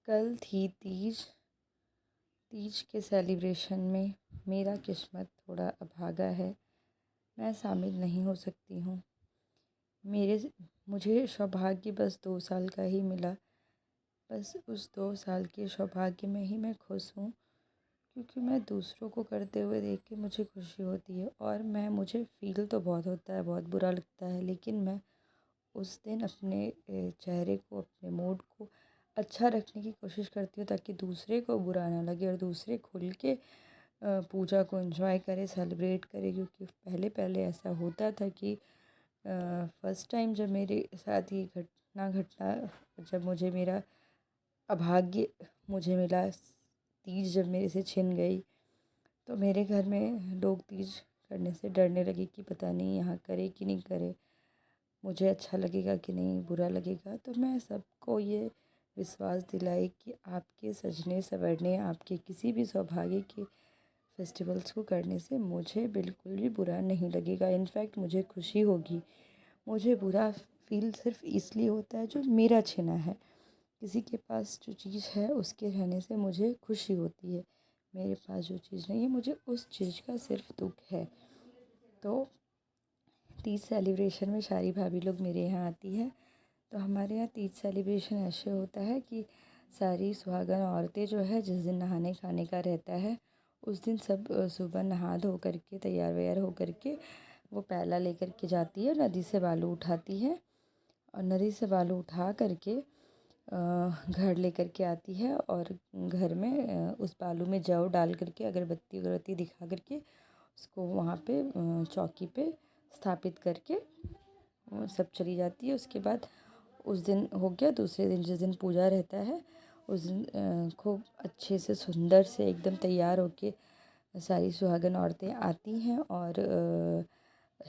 कल थी तीज। तीज के सेलिब्रेशन में मेरा किस्मत थोड़ा अभागा है। मैं शामिल नहीं हो सकती हूँ। मुझे सौभाग्य बस 2 साल का ही मिला। बस उस 2 साल के सौभाग्य में ही मैं खुश हूँ, क्योंकि मैं दूसरों को करते हुए देख के मुझे खुशी होती है। और मुझे फ़ील तो बहुत होता है, बहुत बुरा लगता है, लेकिन मैं उस दिन अपने चेहरे को, अपने मूड को अच्छा रखने की कोशिश करती हूँ, ताकि दूसरे को बुरा ना लगे और दूसरे खुल के पूजा को एंजॉय करे, सेलिब्रेट करे। क्योंकि पहले पहले ऐसा होता था कि फ़र्स्ट टाइम जब मेरे साथ ये घटना जब मुझे मेरा अभाग्य मुझे मिला, तीज जब मेरे से छिन गई, तो मेरे घर में लोग तीज करने से डरने लगे कि पता नहीं यहाँ करे कि नहीं करे, मुझे अच्छा लगेगा कि नहीं, बुरा लगेगा। तो मैं सबको ये विश्वास दिलाई कि आपके सजने संवरने, आपके किसी भी सौभाग्य के फेस्टिवल्स को करने से मुझे बिल्कुल भी बुरा नहीं लगेगा। इनफैक्ट मुझे खुशी होगी। मुझे बुरा फील सिर्फ इसलिए होता है जो मेरा छिना है। किसी के पास जो चीज़ है उसके रहने से मुझे खुशी होती है। मेरे पास जो चीज़ नहीं है, मुझे उस चीज़ का सिर्फ दुख है। तो तीज सेलिब्रेशन में सारी भाभी लोग मेरे यहाँ आती है। तो हमारे यहाँ तीज सेलिब्रेशन ऐसे होता है कि सारी सुहागन औरतें जो है, जिस दिन नहाने खाने का रहता है, उस दिन सब सुबह नहा धो करके तैयार वैयार हो करके वो पैला लेकर के जाती है, नदी से बालू उठाती है और नदी से बालू उठा करके घर लेकर के आती है। और घर में उस बालू में जौ डाल करके, अगरबत्ती अगरबत्ती दिखा करके उसको वहाँ पे चौकी पे स्थापित करके सब चली जाती है। उसके बाद उस दिन हो गया। दूसरे दिन जिस दिन पूजा रहता है, उस दिन खूब अच्छे से सुंदर से एकदम तैयार होके सारी सुहागन औरतें आती हैं और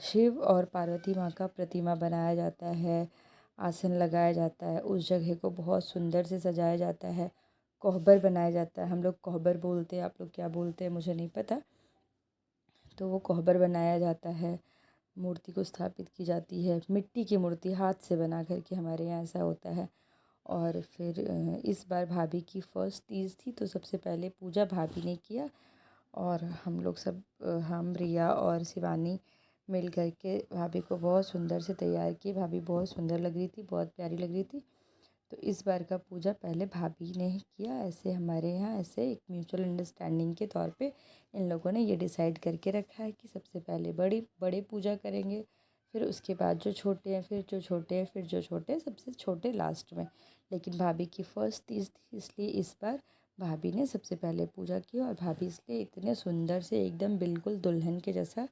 शिव और पार्वती माँ का प्रतिमा बनाया जाता है, आसन लगाया जाता है, उस जगह को बहुत सुंदर से सजाया जाता है, कोहबर बनाया जाता है। हम लोग कोहबर बोलते हैं, आप लोग क्या बोलते हैं मुझे नहीं पता। तो वो कोहबर बनाया जाता है, मूर्ति को स्थापित की जाती है, मिट्टी की मूर्ति हाथ से बना करके, हमारे यहाँ ऐसा होता है। और फिर इस बार भाभी की फर्स्ट तीज थी, तो सबसे पहले पूजा भाभी ने किया और हम लोग सब हम रिया और शिवानी मिल करके भाभी को बहुत सुंदर से तैयार की। भाभी बहुत सुंदर लग रही थी, बहुत प्यारी लग रही थी। तो इस बार का पूजा पहले भाभी ने ही किया। ऐसे हमारे यहाँ ऐसे एक म्यूचुअल अंडरस्टैंडिंग के तौर पे इन लोगों ने ये डिसाइड करके रखा है कि सबसे पहले बड़े पूजा करेंगे, फिर उसके बाद जो छोटे हैं, फिर जो छोटे हैं, फिर जो छोटे हैं, सबसे छोटे लास्ट में। लेकिन भाभी की फर्स्ट तीज थी, इसलिए इस बार भाभी ने सबसे पहले पूजा की। और भाभी इसलिए इतने सुंदर से एकदम बिल्कुल दुल्हन के जैसा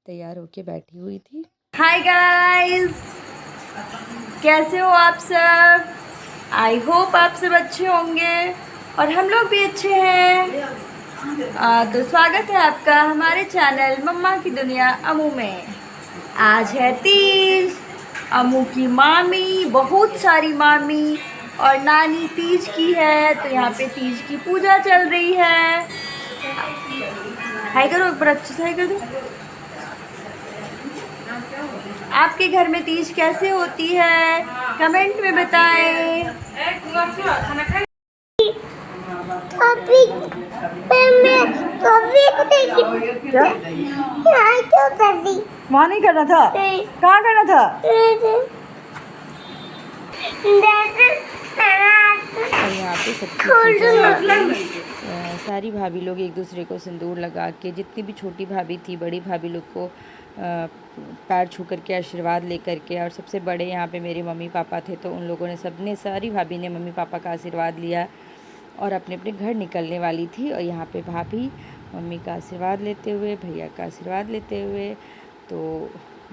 तैयार होके बैठी हुई थी। हाय गाइस, कैसे हो आप सब? आई होप आप सब अच्छे होंगे और हम लोग भी अच्छे हैं। तो स्वागत है आपका हमारे चैनल मम्मा की दुनिया अमू में। आज है तीज। अमू की मामी, बहुत सारी मामी और नानी तीज की है, तो यहाँ पे तीज की पूजा चल रही है। हाय करो, एक बार अच्छे से हाय कर दो। आपके घर में तीज कैसे होती है, कमेंट में बताएं। वहाँ नहीं करना था, कहाँ करना था? और यहाँ पे सबकी सारी भाभी लोग एक दूसरे को सिंदूर लगा के, जितनी भी छोटी भाभी थी, बड़ी भाभी लोग को पैर छू करके आशीर्वाद ले करके, और सबसे बड़े यहाँ पे मेरे मम्मी पापा थे, तो उन लोगों ने सबने, सारी भाभी ने मम्मी पापा का आशीर्वाद लिया और अपने अपने घर निकलने वाली थी। और यहाँ पे भाभी मम्मी का आशीर्वाद लेते हुए, भैया का आशीर्वाद लेते हुए, तो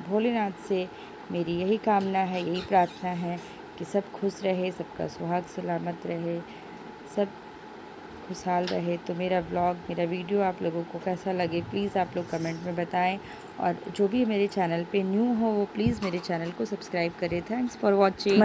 भोलेनाथ से मेरी यही कामना है, यही प्रार्थना है कि सब खुश रहे, सबका सुहाग सलामत रहे, सब खुशहाल रहे। तो मेरा व्लॉग, मेरा वीडियो आप लोगों को कैसा लगे, प्लीज़ आप लोग कमेंट में बताएं। और जो भी मेरे चैनल पे न्यू हो वो प्लीज़ मेरे चैनल को सब्सक्राइब करें। Thanks for watching.